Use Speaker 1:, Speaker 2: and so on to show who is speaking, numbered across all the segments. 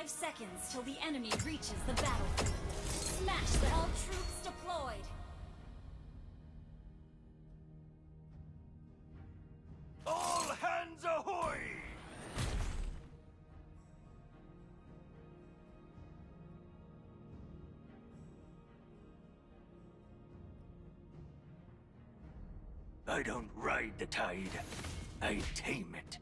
Speaker 1: 5 seconds till the enemy reaches the battlefield. Smash the all troops deployed.
Speaker 2: All hands ahoy! I don't ride the tide, I tame it.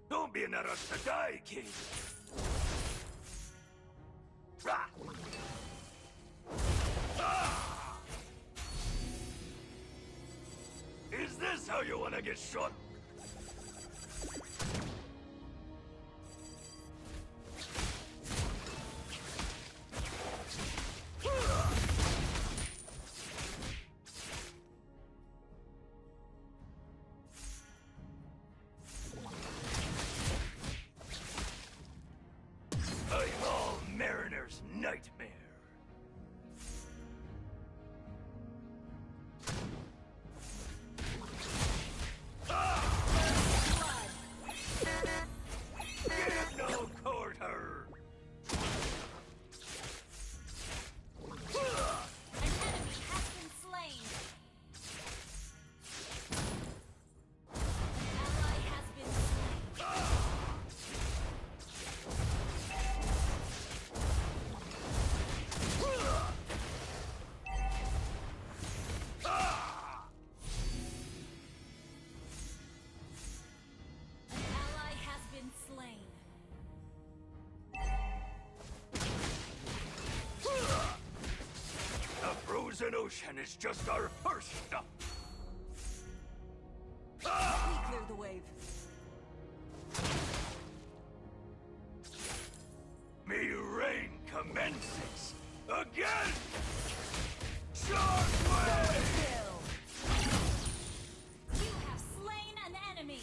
Speaker 2: Don't be in a rush to die, kid. Ah! Ah! Is this how you wanna get shot? I'm all Mariner's nightmare. Get no quarter!
Speaker 1: An enemy has been slain. Ally has been slain. An ally has been slain.
Speaker 2: The frozen ocean is just our first stop. Ah!
Speaker 1: Clear the wave.
Speaker 2: May rain commences again! Shark Wave!
Speaker 1: Kill. You have slain an enemy.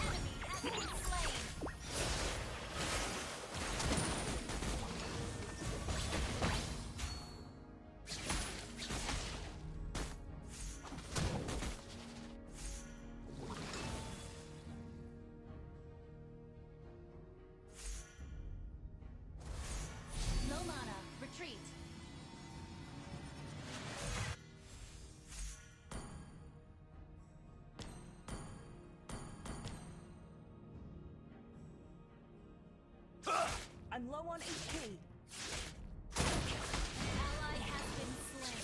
Speaker 1: An enemy has been slain. No mana. Retreat.
Speaker 2: Ah!
Speaker 3: I'm low on HP.
Speaker 1: Ally has been slain.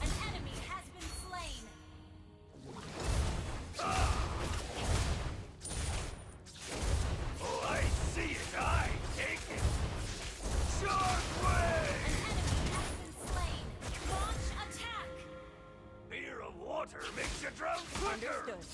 Speaker 1: An enemy has been slain.
Speaker 2: Oh, I see it! I take it! Shark
Speaker 1: An
Speaker 2: Wave!
Speaker 1: enemy has been slain. Launch attack.
Speaker 2: Fear of water makes you drown quicker!
Speaker 3: Understood.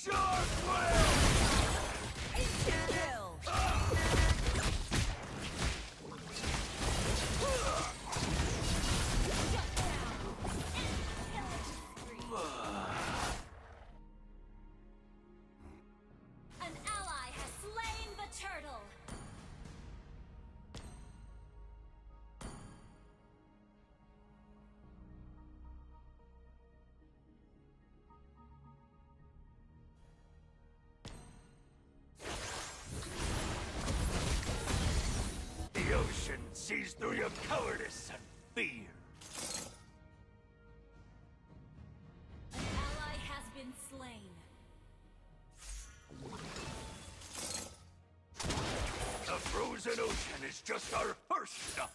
Speaker 2: Shockwave!
Speaker 3: Instant kill.
Speaker 1: Shut down. Killing spree. An ally has slain the turtle.
Speaker 2: The ocean sees through your cowardice and fear.
Speaker 1: An ally has been slain.
Speaker 2: The frozen ocean is just our first stop.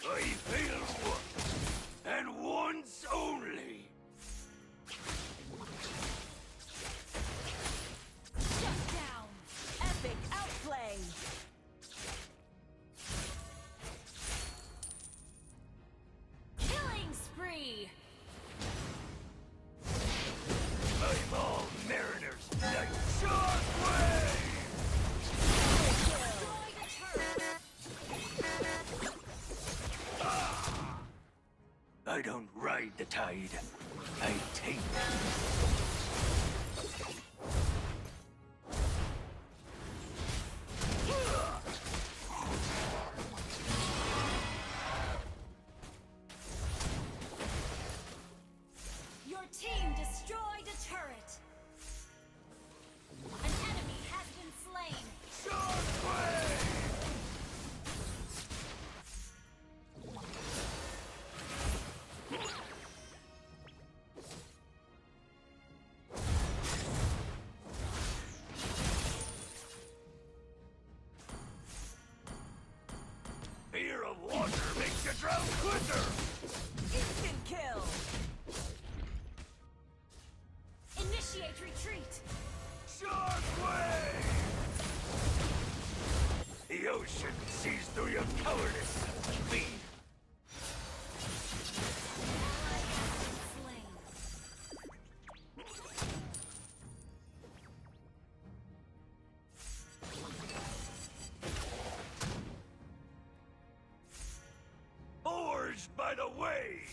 Speaker 2: I failed once, and once only.
Speaker 1: Shut down.
Speaker 3: Epic outplay.
Speaker 1: Killing spree.
Speaker 2: I'm all mariners. Like Shockwave!
Speaker 1: Destroy the turret.
Speaker 2: I don't ride the tide. I tame it.
Speaker 1: Your team destroyed a turret. An enemy has been slain.
Speaker 2: Shockwave! Fear of water makes you drown quicker!
Speaker 3: Instant kill.
Speaker 1: Initiate retreat.
Speaker 2: Shockwave! The ocean sees through your cowardice and fear.
Speaker 1: Ally has been slain.
Speaker 2: Forged by the waves!